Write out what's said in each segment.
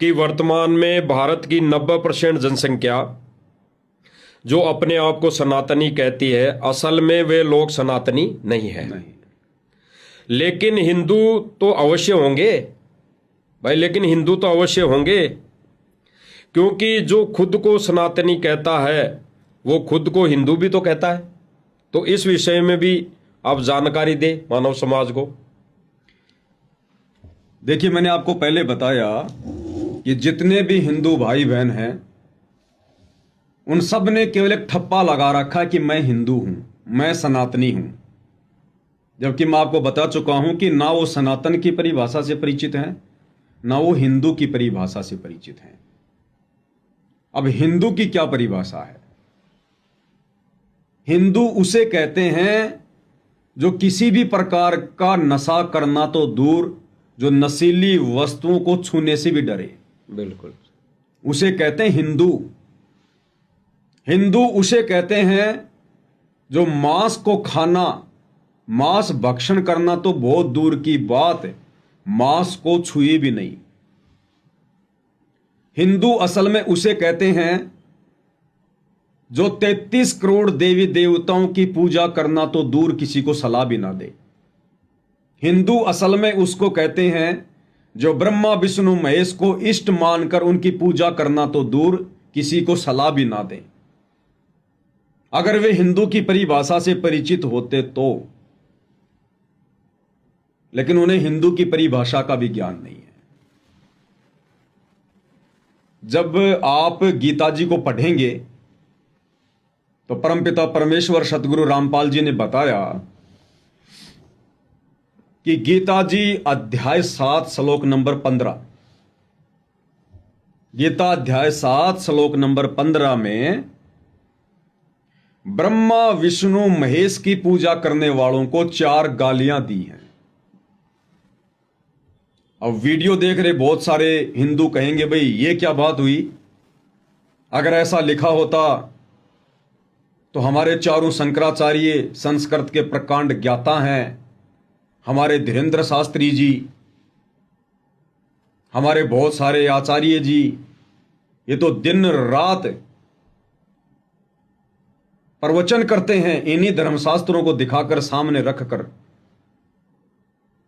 कि वर्तमान में भारत की 90% जनसंख्या जो अपने आप को सनातनी कहती है, असल में वे लोग सनातनी नहीं है। नहीं। लेकिन हिंदू तो अवश्य होंगे भाई, लेकिन हिंदू तो अवश्य होंगे, क्योंकि जो खुद को सनातनी कहता है वो खुद को हिंदू भी तो कहता है। तो इस विषय में भी आप जानकारी दें मानव समाज को। देखिए, मैंने आपको पहले बताया कि जितने भी हिंदू भाई बहन हैं उन सब ने केवल एक ठप्पा लगा रखा कि मैं हिंदू हूं, मैं सनातनी हूं, जबकि मैं आपको बता चुका हूं कि ना वो सनातन की परिभाषा से परिचित हैं, ना वो हिंदू की परिभाषा से परिचित हैं। अब हिंदू की क्या परिभाषा है? हिंदू उसे कहते हैं जो किसी भी प्रकार का नशा करना तो दूर, जो नशीली वस्तुओं को छूने से भी डरे, बिल्कुल, उसे कहते हैं हिंदू। हिंदू उसे कहते हैं जो मांस को खाना, मांस भक्षण करना तो बहुत दूर की बात, मांस को छुए भी नहीं। हिंदू असल में उसे कहते हैं जो 33 करोड़ देवी देवताओं की पूजा करना तो दूर किसी को सलाह भी ना दे। हिंदू असल में उसको कहते हैं जो ब्रह्मा विष्णु महेश को इष्ट मानकर उनकी पूजा करना तो दूर किसी को सलाह भी ना दे। अगर वे हिंदू की परिभाषा से परिचित होते तो, लेकिन उन्हें हिंदू की परिभाषा का भी ज्ञान नहीं है। जब आप गीता जी को पढ़ेंगे तो परमपिता परमेश्वर सतगुरु रामपाल जी ने बताया कि गीता जी अध्याय 7 श्लोक नंबर 15, गीता अध्याय 7 श्लोक नंबर 15 में ब्रह्मा विष्णु महेश की पूजा करने वालों को 4 गालियां दी हैं। अब वीडियो देख रहे बहुत सारे हिंदू कहेंगे भाई ये क्या बात हुई, अगर ऐसा लिखा होता तो हमारे चारों शंकराचार्य संस्कृत के प्रकांड ज्ञाता हैं, हमारे धीरेन्द्र शास्त्री जी, हमारे बहुत सारे आचार्य जी, ये तो दिन रात प्रवचन करते हैं, इन्हीं धर्मशास्त्रों को दिखाकर सामने रखकर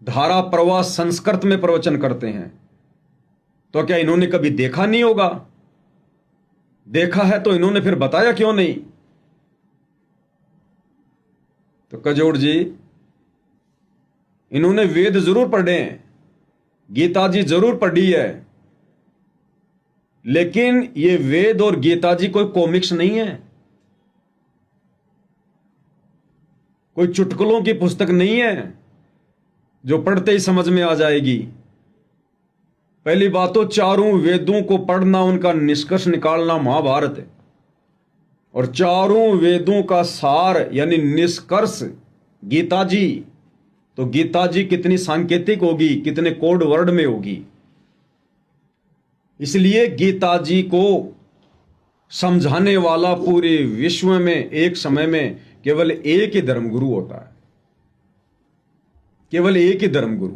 धारा प्रवाह संस्कृत में प्रवचन करते हैं। तो क्या इन्होंने कभी देखा नहीं होगा? देखा है तो इन्होंने फिर बताया क्यों नहीं? तो कजोड़ जी, इन्होंने वेद जरूर पढ़े हैं, गीता जी जरूर पढ़ी है, लेकिन ये वेद और गीता जी कोई कॉमिक्स नहीं है, कोई चुटकुलों की पुस्तक नहीं है जो पढ़ते ही समझ में आ जाएगी। पहली बात तो चारों वेदों को पढ़ना, उनका निष्कर्ष निकालना महाभारत है, और चारों वेदों का सार यानी निष्कर्ष गीता जी। तो गीता जी कितनी सांकेतिक होगी, कितने कोड वर्ड में होगी। इसलिए गीता जी को समझाने वाला पूरे विश्व में एक समय में केवल एक ही धर्मगुरु होता है, केवल एक ही धर्मगुरु,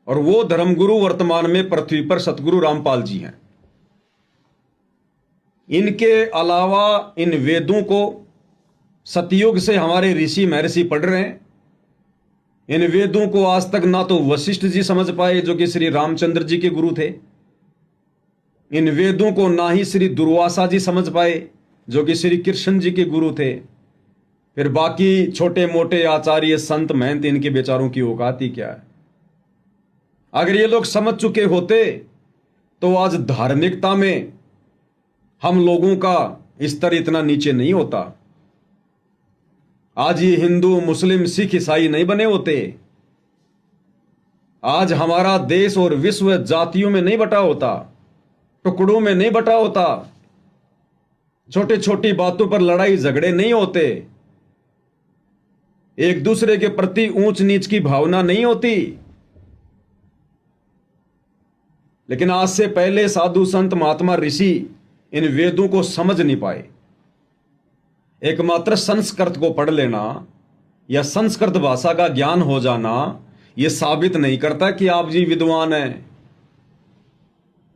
और वो धर्मगुरु वर्तमान में पृथ्वी पर सतगुरु रामपाल जी हैं। इनके अलावा इन वेदों को सतयुग से हमारे ऋषि महर्षि पढ़ रहे हैं। इन वेदों को आज तक ना तो वशिष्ठ जी समझ पाए जो कि श्री रामचंद्र जी के गुरु थे, इन वेदों को ना ही श्री दुर्वासा जी समझ पाए जो कि श्री कृष्ण जी के गुरु थे। फिर बाकी छोटे मोटे आचार्य संत महंत, इनके बेचारों की औकात ही क्या है? अगर ये लोग समझ चुके होते तो आज धार्मिकता में हम लोगों का स्तर इतना नीचे नहीं होता। आज ये हिंदू मुस्लिम सिख ईसाई नहीं बने होते। आज हमारा देश और विश्व जातियों में नहीं बटा होता, टुकड़ों में नहीं बटा होता, छोटी छोटी बातों पर लड़ाई झगड़े नहीं होते, एक दूसरे के प्रति ऊंच नीच की भावना नहीं होती। लेकिन आज से पहले साधु संत महात्मा ऋषि इन वेदों को समझ नहीं पाए। एकमात्र संस्कृत को पढ़ लेना या संस्कृत भाषा का ज्ञान हो जाना यह साबित नहीं करता कि आप जी विद्वान हैं।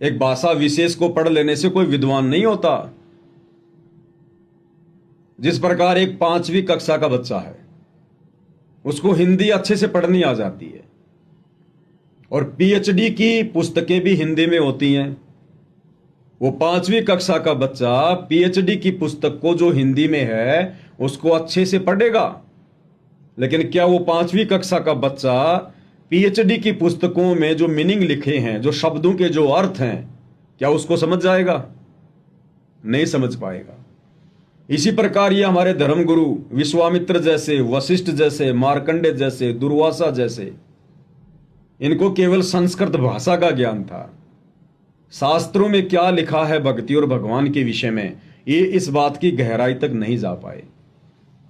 एक भाषा विशेष को पढ़ लेने से कोई विद्वान नहीं होता। जिस प्रकार एक 5वीं कक्षा का बच्चा है, उसको हिंदी अच्छे से पढ़नी आ जाती है, और पीएचडी की पुस्तकें भी हिंदी में होती हैं। वो 5वीं कक्षा का बच्चा पीएचडी की पुस्तक को जो हिंदी में है उसको अच्छे से पढ़ेगा, लेकिन क्या वो 5वीं कक्षा का बच्चा पीएचडी की पुस्तकों में जो मीनिंग लिखे हैं, जो शब्दों के जो अर्थ हैं, क्या उसको समझ जाएगा? नहीं समझ पाएगा। इसी प्रकार ये हमारे धर्मगुरु विश्वामित्र जैसे, वशिष्ठ जैसे, मार्कंडे जैसे, दुर्वासा जैसे, इनको केवल संस्कृत भाषा का ज्ञान था। शास्त्रों में क्या लिखा है भक्ति और भगवान के विषय में, ये इस बात की गहराई तक नहीं जा पाए।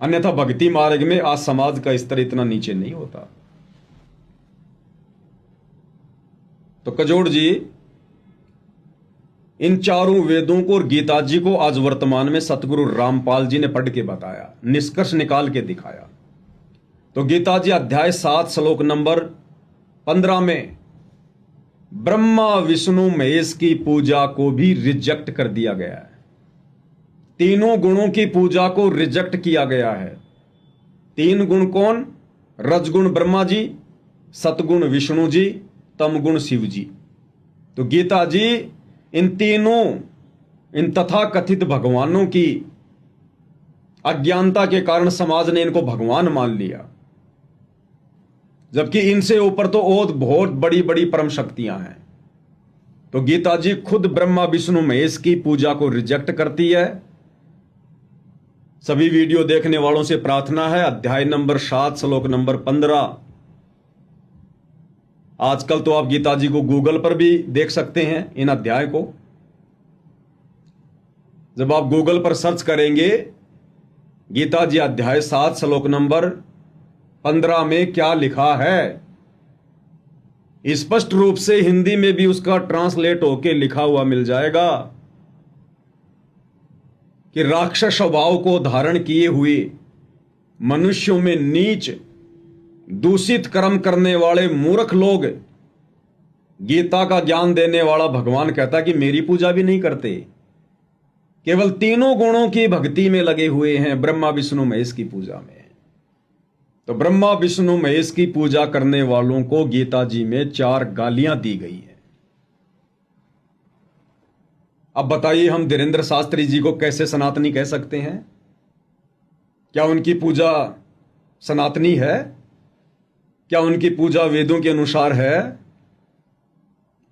अन्यथा भक्ति मार्ग में आज समाज का स्तर इतना नीचे नहीं होता। तो कजोड़ जी इन चारों वेदों को और गीता जी को आज वर्तमान में सतगुरु रामपाल जी ने पढ़ के बताया, निष्कर्ष निकाल के दिखाया। तो गीता जी अध्याय 7 श्लोक नंबर 15 में ब्रह्मा विष्णु महेश की पूजा को भी रिजेक्ट कर दिया गया है। तीनों गुणों की पूजा को रिजेक्ट किया गया है। 3 गुण कौन? रजगुण ब्रह्मा जी, सतगुण विष्णु जी, तमगुण शिव जी। तो गीता जी इन तीनों, इन तथाकथित भगवानों की अज्ञानता के कारण समाज ने इनको भगवान मान लिया, जबकि इनसे ऊपर तो और बहुत बड़ी बड़ी परम शक्तियां हैं। तो गीता जी खुद ब्रह्मा विष्णु महेश की पूजा को रिजेक्ट करती है। सभी वीडियो देखने वालों से प्रार्थना है, अध्याय नंबर 7 श्लोक नंबर 15। आजकल तो आप गीता जी को गूगल पर भी देख सकते हैं इन अध्याय को। जब आप गूगल पर सर्च करेंगे गीता जी अध्याय 7 श्लोक नंबर 15 में क्या लिखा है, स्पष्ट रूप से हिंदी में भी उसका ट्रांसलेट होके लिखा हुआ मिल जाएगा कि राक्षस स्वभाव को धारण किए हुए मनुष्यों में नीच दूषित कर्म करने वाले मूर्ख लोग, गीता का ज्ञान देने वाला भगवान कहता कि मेरी पूजा भी नहीं करते, केवल तीनों गुणों की भक्ति में लगे हुए हैं, ब्रह्मा विष्णु महेश की पूजा में। तो ब्रह्मा विष्णु महेश की पूजा करने वालों को गीता जी में 4 गालियां दी गई है। अब बताइए हम धीरेन्द्र शास्त्री जी को कैसे सनातनी कह सकते हैं? क्या उनकी पूजा सनातनी है? क्या उनकी पूजा वेदों के अनुसार है?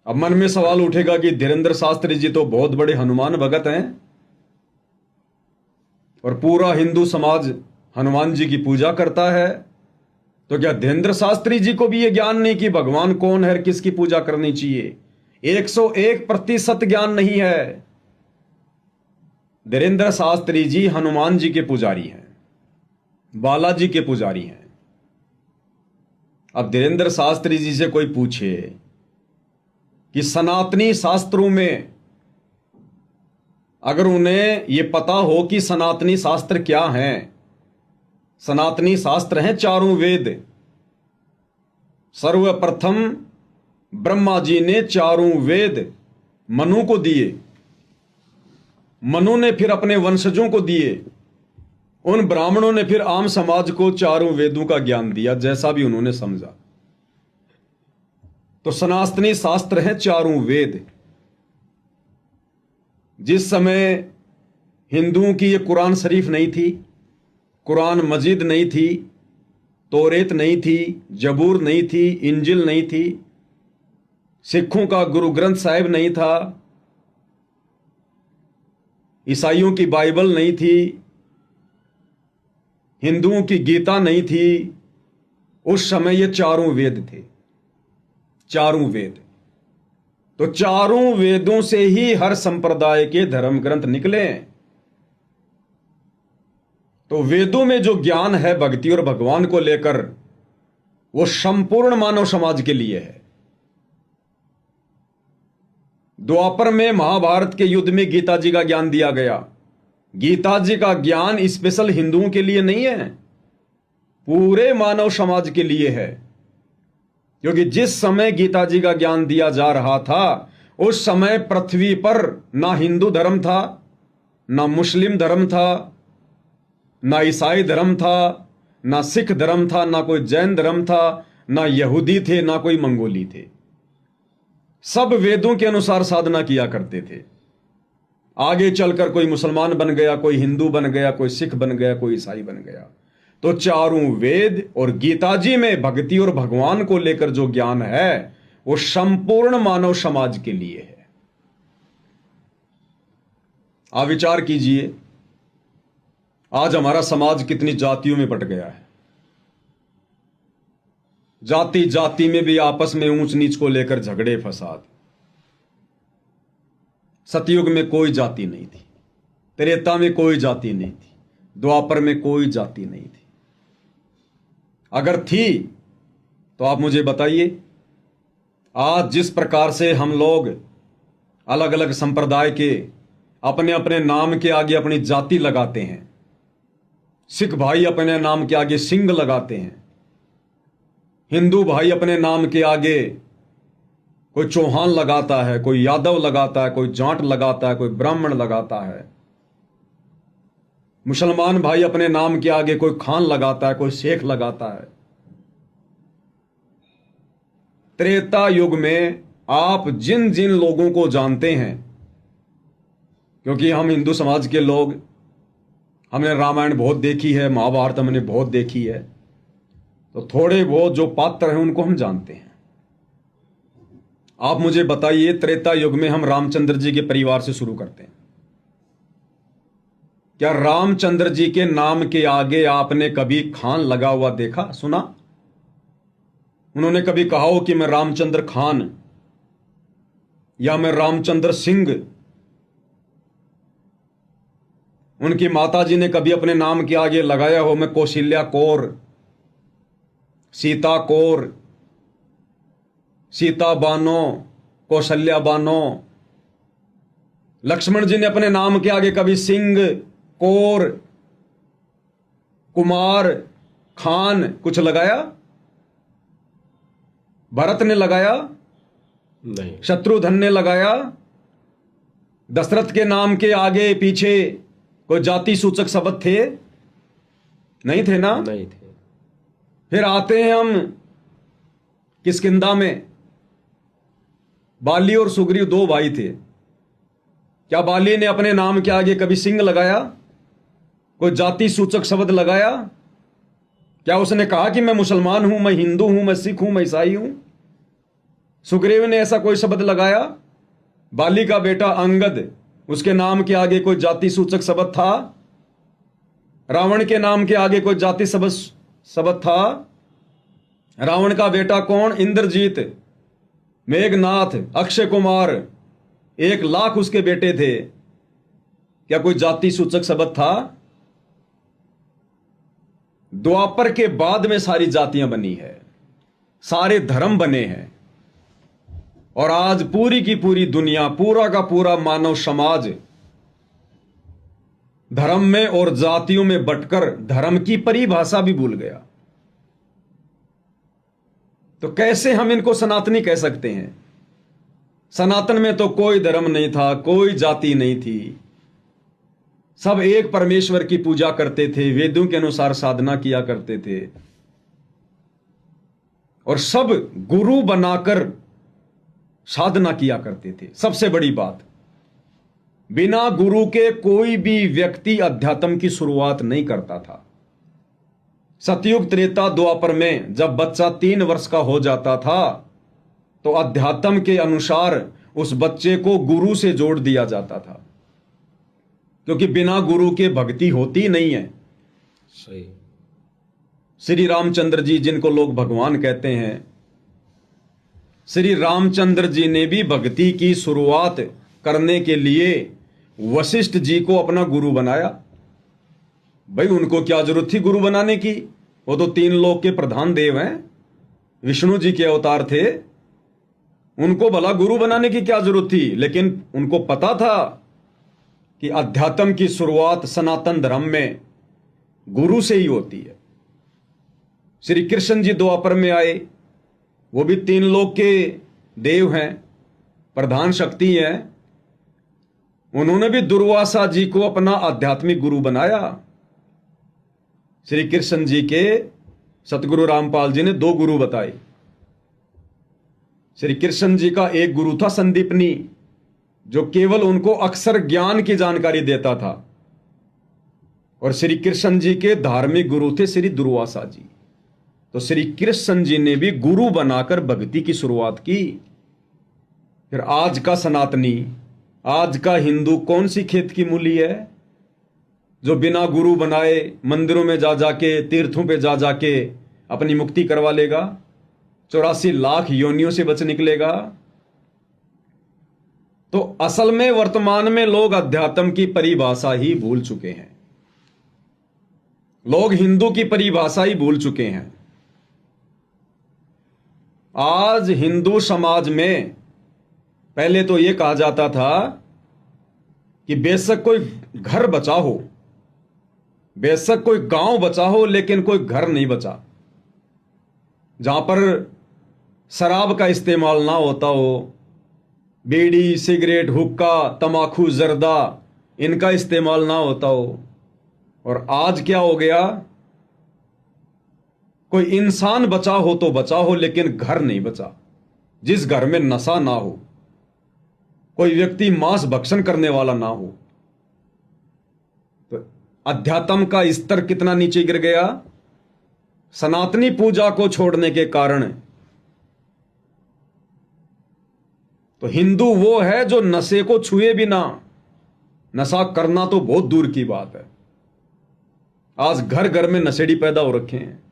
अब मन में सवाल उठेगा कि धीरेन्द्र शास्त्री जी तो बहुत बड़े हनुमान भगत हैं और पूरा हिंदू समाज हनुमान जी की पूजा करता है, तो क्या धीरेन्द्र शास्त्री जी को भी यह ज्ञान नहीं कि भगवान कौन है, किसकी पूजा करनी चाहिए? 101% ज्ञान नहीं है। धीरेन्द्र शास्त्री जी हनुमान जी के पुजारी हैं, बालाजी के पुजारी हैं। अब धीरेन्द्र शास्त्री जी से कोई पूछे कि सनातनी शास्त्रों में, अगर उन्हें यह पता हो कि सनातनी शास्त्र क्या हैं, सनातनी शास्त्र हैं 4 वेद। सर्वप्रथम ब्रह्मा जी ने 4 वेद मनु को दिए, मनु ने फिर अपने वंशजों को दिए, उन ब्राह्मणों ने फिर आम समाज को 4 वेदों का ज्ञान दिया, जैसा भी उन्होंने समझा। तो सनातनी शास्त्र हैं 4 वेद। जिस समय हिंदुओं की ये कुरान शरीफ नहीं थी, कुरान मजीद नहीं थी, तौरेत नहीं थी, जबूर नहीं थी, इंजिल नहीं थी, सिखों का गुरु ग्रंथ साहिब नहीं था, ईसाइयों की बाइबल नहीं थी, हिंदुओं की गीता नहीं थी, उस समय ये 4 वेद थे। 4 वेद। तो 4 वेदों से ही हर संप्रदाय के धर्म ग्रंथ निकले। तो वेदों में जो ज्ञान है भक्ति और भगवान को लेकर, वो संपूर्ण मानव समाज के लिए है। द्वापर में महाभारत के युद्ध में गीता जी का ज्ञान दिया गया। गीता जी का ज्ञान स्पेशल हिंदुओं के लिए नहीं है, पूरे मानव समाज के लिए है। क्योंकि जिस समय गीता जी का ज्ञान दिया जा रहा था उस समय पृथ्वी पर ना हिंदू धर्म था, ना मुस्लिम धर्म था, ना ईसाई धर्म था, ना सिख धर्म था, ना कोई जैन धर्म था, ना यहूदी थे, ना कोई मंगोली थे। सब वेदों के अनुसार साधना किया करते थे। आगे चलकर कोई मुसलमान बन गया, कोई हिंदू बन गया, कोई सिख बन गया, कोई ईसाई बन गया। तो चारों वेद और गीता जी में भक्ति और भगवान को लेकर जो ज्ञान है वो संपूर्ण मानव समाज के लिए है। आप विचार कीजिए, आज हमारा समाज कितनी जातियों में बट गया है। जाति जाति में भी आपस में ऊंच नीच को लेकर झगड़े फसाद। सतयुग में कोई जाति नहीं थी, त्रेता में कोई जाति नहीं थी, द्वापर में कोई जाति नहीं थी। अगर थी तो आप मुझे बताइए। आज जिस प्रकार से हम लोग अलग अलग संप्रदाय के अपने अपने नाम के आगे अपनी जाति लगाते हैं, सिख भाई अपने नाम के आगे सिंह लगाते हैं, हिंदू भाई अपने नाम के आगे कोई चौहान लगाता है, कोई यादव लगाता है, कोई जाट लगाता है, कोई ब्राह्मण लगाता है, मुसलमान भाई अपने नाम के आगे कोई खान लगाता है, कोई शेख लगाता है। त्रेता युग में आप जिन जिन लोगों को जानते हैं, क्योंकि हम हिंदू समाज के लोग, हमने रामायण बहुत देखी है, महाभारत हमने बहुत देखी है, तो थोड़े बहुत जो पात्र हैं उनको हम जानते हैं। आप मुझे बताइए, त्रेता युग में हम रामचंद्र जी के परिवार से शुरू करते हैं। क्या रामचंद्र जी के नाम के आगे आपने कभी खान लगा हुआ देखा, सुना? उन्होंने कभी कहा हो कि मैं रामचंद्र खान या मैं रामचंद्र सिंह? उनकी माताजी ने कभी अपने नाम के आगे लगाया हो मैं कौशल्या कौर, सीता कौर, सीता बानो, कौशल्या बानो? लक्ष्मण जी ने अपने नाम के आगे कभी सिंह, कौर, कुमार, खान कुछ लगाया? भरत ने लगाया? नहीं। शत्रुघ्न ने लगाया? दशरथ के नाम के आगे पीछे कोई जाति सूचक शब्द थे? नहीं थे ना? नहीं थे। फिर आते हैं हम किष्किंधा में, बाली और सुग्रीव दो भाई थे। क्या बाली ने अपने नाम के आगे कभी सिंह लगाया? कोई जाति सूचक शब्द लगाया? क्या उसने कहा कि मैं मुसलमान हूं, मैं हिंदू हूं, मैं सिख हूं, मैं ईसाई हूं? सुग्रीव ने ऐसा कोई शब्द लगाया? बाली का बेटा अंगद, उसके नाम के आगे कोई जाति सूचक शब्द था? रावण के नाम के आगे कोई जाति शब्द था? रावण का बेटा कौन? इंद्रजीत, मेघनाथ, अक्षय कुमार, 1,00,000 उसके बेटे थे। क्या कोई जाति सूचक शब्द था? द्वापर के बाद में सारी जातियां बनी है, सारे धर्म बने हैं, और आज पूरी की पूरी दुनिया, पूरा का पूरा मानव समाज धर्म में और जातियों में बंटकर धर्म की परिभाषा भी भूल गया। तो कैसे हम इनको सनातनी कह सकते हैं? सनातन में तो कोई धर्म नहीं था, कोई जाति नहीं थी, सब एक परमेश्वर की पूजा करते थे, वेदों के अनुसार साधना किया करते थे, और सब गुरु बनाकर साधना किया करते थे। सबसे बड़ी बात, बिना गुरु के कोई भी व्यक्ति अध्यात्म की शुरुआत नहीं करता था। सतयुग, त्रेता, द्वापर में जब बच्चा 3 वर्ष का हो जाता था तो अध्यात्म के अनुसार उस बच्चे को गुरु से जोड़ दिया जाता था, क्योंकि बिना गुरु के भक्ति होती नहीं है। सही। श्री रामचंद्र जी, जिनको लोग भगवान कहते हैं, श्री रामचंद्र जी ने भी भक्ति की शुरुआत करने के लिए वशिष्ठ जी को अपना गुरु बनाया। भाई उनको क्या जरूरत थी गुरु बनाने की? वो तो 3 लोक के प्रधान देव हैं, विष्णु जी के अवतार थे, उनको भला गुरु बनाने की क्या जरूरत थी? लेकिन उनको पता था कि अध्यात्म की शुरुआत सनातन धर्म में गुरु से ही होती है। श्री कृष्ण जी द्वापर में आए, वो भी 3 लोक के देव हैं, प्रधान शक्ति हैं, उन्होंने भी दुर्वासा जी को अपना आध्यात्मिक गुरु बनाया। श्री कृष्ण जी के सतगुरु रामपाल जी ने 2 गुरु बताए। श्री कृष्ण जी का एक गुरु था संदीपनी, जो केवल उनको अक्षर ज्ञान की जानकारी देता था, और श्री कृष्ण जी के धार्मिक गुरु थे श्री दुर्वासा जी। तो श्री कृष्ण जी ने भी गुरु बनाकर भक्ति की शुरुआत की। फिर आज का सनातनी, आज का हिंदू कौन सी खेत की मूली है जो बिना गुरु बनाए मंदिरों में जा जाके, तीर्थों पे जा जाके अपनी मुक्ति करवा लेगा, 84 लाख योनियों से बच निकलेगा। तो असल में वर्तमान में लोग अध्यात्म की परिभाषा ही भूल चुके हैं। लोग हिंदू की परिभाषा ही भूल चुके हैं। आज हिंदू समाज में पहले तो यह कहा जाता था कि बेशक कोई घर बचा हो, बेशक कोई गांव बचा हो, लेकिन कोई घर नहीं बचा जहां पर शराब का इस्तेमाल ना होता हो, बीड़ी, सिगरेट, हुक्का, तमाकू, जर्दा इनका इस्तेमाल ना होता हो। और आज क्या हो गया, कोई इंसान बचा हो तो बचा हो, लेकिन घर नहीं बचा जिस घर में नशा ना हो, कोई व्यक्ति मांस भक्षण करने वाला ना हो। तो अध्यात्म का स्तर कितना नीचे गिर गया सनातनी पूजा को छोड़ने के कारण। तो हिंदू वो है जो नशे को छुए भी ना, नशा करना तो बहुत दूर की बात है। आज घर घर में नशेड़ी पैदा हो रखे हैं।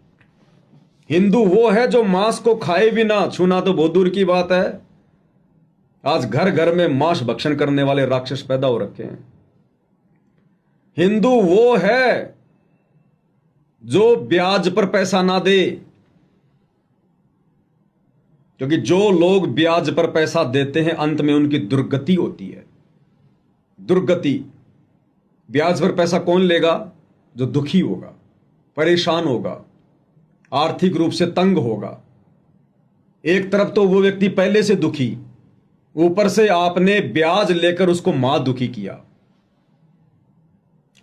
हिंदू वो है जो मांस को खाए भी ना, छूना तो बहुत दूर की बात है। आज घर घर में मांस भक्षण करने वाले राक्षस पैदा हो रखे हैं। हिंदू वो है जो ब्याज पर पैसा ना दे, क्योंकि जो लोग ब्याज पर पैसा देते हैं अंत में उनकी दुर्गति होती है। दुर्गति। ब्याज पर पैसा कौन लेगा? जो दुखी होगा, परेशान होगा, आर्थिक रूप से तंग होगा। एक तरफ तो वो व्यक्ति पहले से दुखी, ऊपर से आपने ब्याज लेकर उसको मां दुखी किया।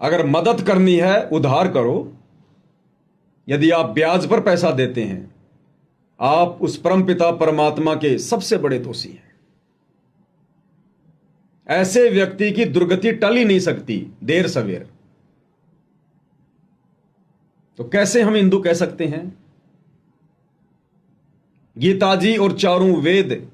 अगर मदद करनी है उधार करो। यदि आप ब्याज पर पैसा देते हैं, आप उस परमपिता परमात्मा के सबसे बड़े दोषी हैं। ऐसे व्यक्ति की दुर्गति टल ही नहीं सकती देर सवेर। तो कैसे हम हिंदू कह सकते हैं? गीता जी और चारों वेद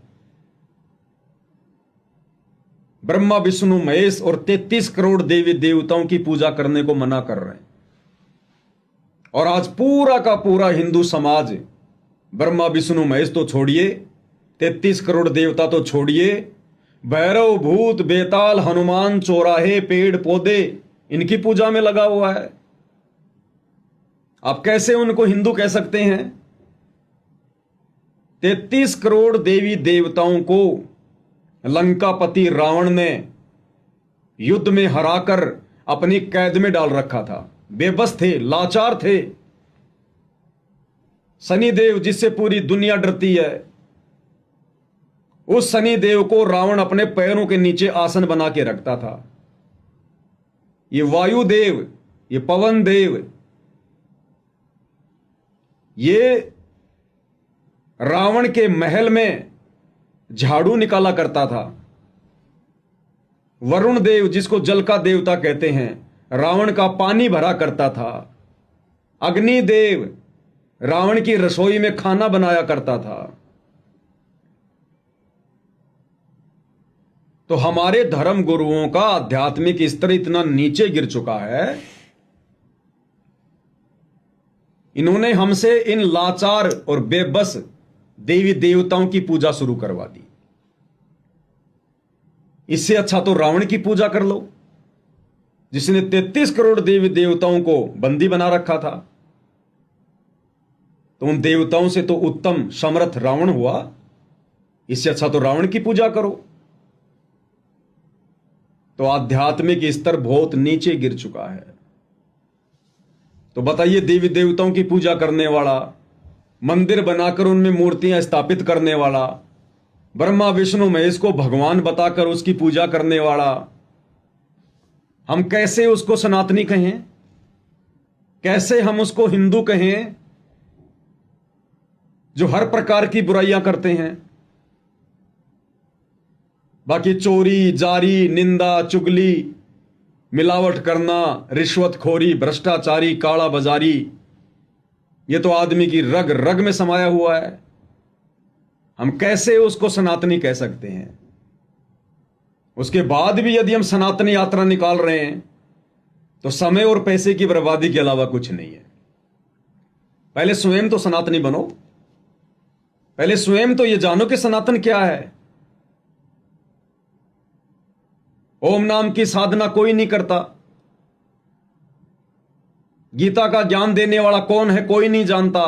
ब्रह्मा विष्णु महेश और 33 करोड़ देवी देवताओं की पूजा करने को मना कर रहे हैं। और आज पूरा का पूरा हिंदू समाज ब्रह्मा विष्णु महेश तो छोड़िए, 33 करोड़ देवता तो छोड़िए, भैरव, भूत, बेताल, हनुमान, चौराहे, पेड़ पौधे इनकी पूजा में लगा हुआ है। आप कैसे उनको हिंदू कह सकते हैं? 33 करोड़ देवी देवताओं को लंकापति रावण ने युद्ध में हराकर अपनी कैद में डाल रखा था। बेबस थे, लाचार थे। शनिदेव जिससे पूरी दुनिया डरती है, उस शनिदेव को रावण अपने पैरों के नीचे आसन बना के रखता था। ये वायुदेव, ये पवन देव, ये रावण के महल में झाड़ू निकाला करता था। वरुण देव जिसको जल का देवता कहते हैं, रावण का पानी भरा करता था। अग्निदेव रावण की रसोई में खाना बनाया करता था। तो हमारे धर्म गुरुओं का आध्यात्मिक स्तर इतना नीचे गिर चुका है, इन्होंने हमसे इन लाचार और बेबस देवी देवताओं की पूजा शुरू करवा दी। इससे अच्छा तो रावण की पूजा कर लो, जिसने 33 करोड़ देवी देवताओं को बंदी बना रखा था। तो उन देवताओं से तो उत्तम समर्थ रावण हुआ। इससे अच्छा तो रावण की पूजा करो। तो आध्यात्मिक स्तर बहुत नीचे गिर चुका है। तो बताइए, देवी देवताओं की पूजा करने वाला, मंदिर बनाकर उनमें मूर्तियां स्थापित करने वाला, ब्रह्मा विष्णु महेश को भगवान बताकर उसकी पूजा करने वाला, हम कैसे उसको सनातनी कहें? कैसे हम उसको हिंदू कहें जो हर प्रकार की बुराइयां करते हैं? बाकी चोरी, जारी, निंदा, चुगली, मिलावट करना, रिश्वतखोरी, भ्रष्टाचारी, काला बाजारी, ये तो आदमी की रग रग में समाया हुआ है। हम कैसे उसको सनातनी कह सकते हैं? उसके बाद भी यदि हम सनातनी यात्रा निकाल रहे हैं तो समय और पैसे की बर्बादी के अलावा कुछ नहीं है। पहले स्वयं तो सनातनी बनो, पहले स्वयं तो यह जानो कि सनातन क्या है। ओम नाम की साधना कोई नहीं करता, गीता का ज्ञान देने वाला कौन है कोई नहीं जानता।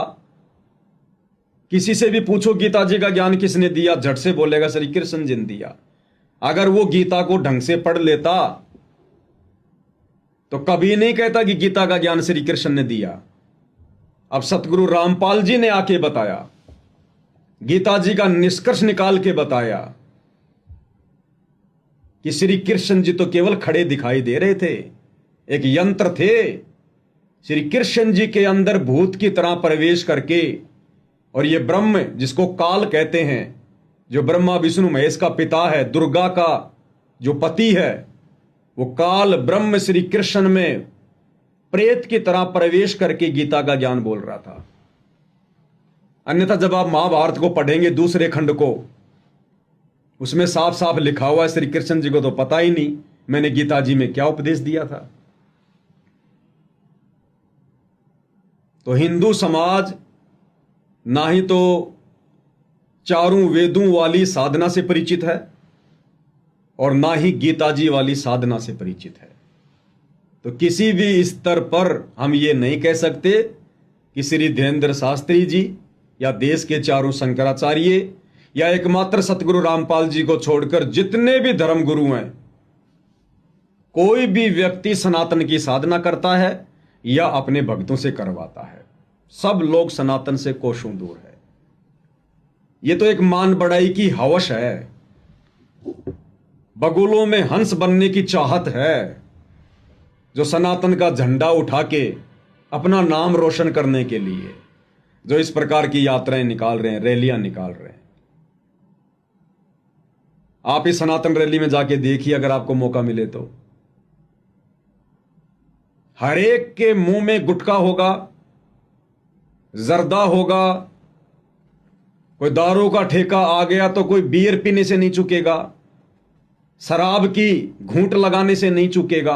किसी से भी पूछो गीता जी का ज्ञान किसने दिया, झट से बोलेगा श्री कृष्ण जी ने दिया। अगर वो गीता को ढंग से पढ़ लेता तो कभी नहीं कहता कि गीता का ज्ञान श्री कृष्ण ने दिया। अब सतगुरु रामपाल जी ने आके बताया, गीता जी का निष्कर्ष निकाल के बताया कि श्री कृष्ण जी तो केवल खड़े दिखाई दे रहे थे, एक यंत्र थे। श्री कृष्ण जी के अंदर भूत की तरह प्रवेश करके, और ये ब्रह्म जिसको काल कहते हैं, जो ब्रह्मा विष्णु महेश का पिता है, दुर्गा का जो पति है, वो काल ब्रह्म श्री कृष्ण में प्रेत की तरह प्रवेश करके गीता का ज्ञान बोल रहा था। अन्यथा जब आप महाभारत को पढ़ेंगे दूसरे खंड को, उसमें साफ साफ लिखा हुआ है, श्री कृष्ण जी को तो पता ही नहीं मैंने गीता जी में क्या उपदेश दिया था। तो हिंदू समाज ना ही तो चारों वेदों वाली साधना से परिचित है और ना ही गीता जी वाली साधना से परिचित है। तो किसी भी स्तर पर हम ये नहीं कह सकते कि श्री धीरेंद्र शास्त्री जी या देश के चारों शंकराचार्य या एकमात्र सतगुरु रामपाल जी को छोड़कर जितने भी धर्म गुरु हैं, कोई भी व्यक्ति सनातन की साधना करता है या अपने भक्तों से करवाता है, सब लोग सनातन से कोसों दूर है। ये तो एक मान बढ़ाई की हवस है, बगुलों में हंस बनने की चाहत है, जो सनातन का झंडा उठा के अपना नाम रोशन करने के लिए जो इस प्रकार की यात्राएं निकाल रहे हैं, रैलियां निकाल रहे हैं। आप इस सनातन रैली में जाके देखिए, अगर आपको मौका मिले तो हर एक के मुंह में गुटखा होगा, जर्दा होगा, कोई दारू का ठेका आ गया तो कोई बियर पीने से नहीं चूकेगा, शराब की घूंट लगाने से नहीं चूकेगा,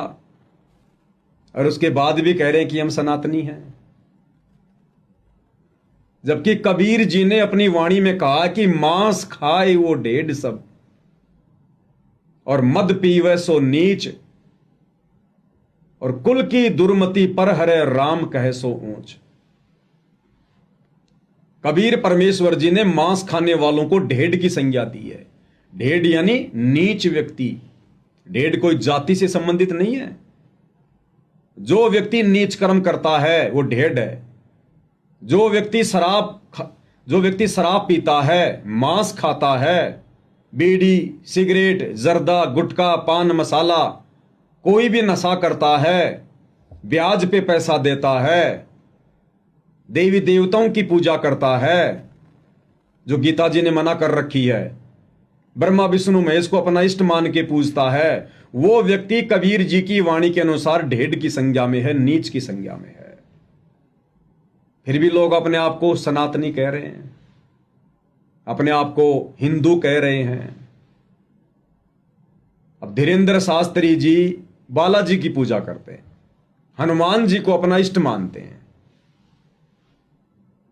और उसके बाद भी कह रहे हैं कि हम सनातनी हैं। जबकि कबीर जी ने अपनी वाणी में कहा कि मांस खाए वो ढेड सब, और मद पीवे सो नीच, और कुल की दुर्मति पर हरे राम कहे सो ऊंच। कबीर परमेश्वर जी ने मांस खाने वालों को ढेड की संज्ञा दी है। ढेड यानी नीच व्यक्ति। ढेड कोई जाति से संबंधित नहीं है। जो व्यक्ति नीच कर्म करता है वो ढेड है। जो व्यक्ति शराब पीता है, मांस खाता है, बीड़ी, सिगरेट, जर्दा, गुटखा, पान मसाला, कोई भी नशा करता है, ब्याज पे पैसा देता है, देवी देवताओं की पूजा करता है, जो गीता जी ने मना कर रखी है, ब्रह्मा विष्णु महेश को अपना इष्ट मान के पूजता है, वो व्यक्ति कबीर जी की वाणी के अनुसार ढेड की संज्ञा में है, नीच की संज्ञा में है। फिर भी लोग अपने आप को सनातनी कह रहे हैं, अपने आप को हिंदू कह रहे हैं। अब धीरेंद्र शास्त्री जी बालाजी की पूजा करते हैं, हनुमान जी को अपना इष्ट मानते हैं।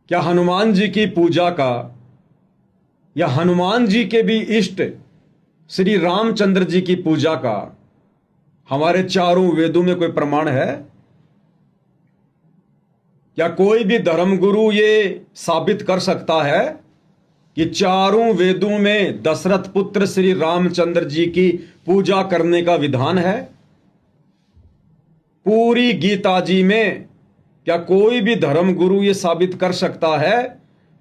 क्या हनुमान जी की पूजा का या हनुमान जी के भी इष्ट श्री रामचंद्र जी की पूजा का हमारे चारों वेदों में कोई प्रमाण है? क्या कोई भी धर्मगुरु ये साबित कर सकता है कि चारों वेदों में दशरथ पुत्र श्री रामचंद्र जी की पूजा करने का विधान है? पूरी गीता जी में क्या कोई भी धर्मगुरु ये साबित कर सकता है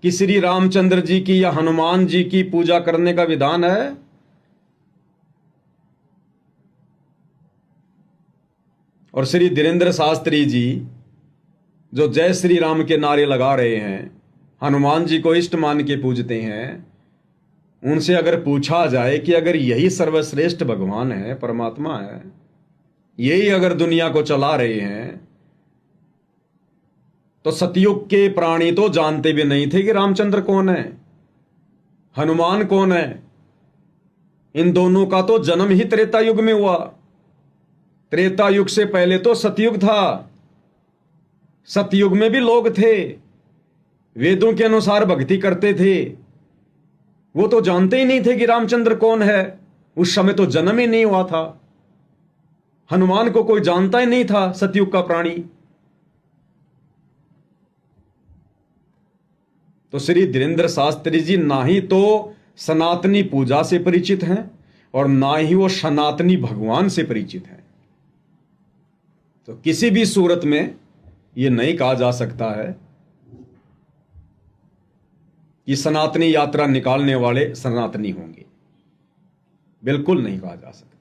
कि श्री रामचंद्र जी की या हनुमान जी की पूजा करने का विधान है? और श्री धीरेन्द्र शास्त्री जी जो जय श्री राम के नारे लगा रहे हैं, हनुमान जी को इष्ट मान के पूजते हैं, उनसे अगर पूछा जाए कि अगर यही सर्वश्रेष्ठ भगवान है, परमात्मा है, यही अगर दुनिया को चला रहे हैं, तो सतयुग के प्राणी तो जानते भी नहीं थे कि रामचंद्र कौन है, हनुमान कौन है। इन दोनों का तो जन्म ही त्रेता युग में हुआ। त्रेता युग से पहले तो सतयुग था। सतयुग में भी लोग थे, वेदों के अनुसार भक्ति करते थे, वो तो जानते ही नहीं थे कि रामचंद्र कौन है। उस समय तो जन्म ही नहीं हुआ था। हनुमान को कोई जानता ही नहीं था, सतयुग का प्राणी। तो श्री धीरेन्द्र शास्त्री जी ना ही तो सनातनी पूजा से परिचित हैं और ना ही वो सनातनी भगवान से परिचित हैं। तो किसी भी सूरत में ये नहीं कहा जा सकता है कि सनातनी यात्रा निकालने वाले सनातनी होंगे, बिल्कुल नहीं कहा जा सकता।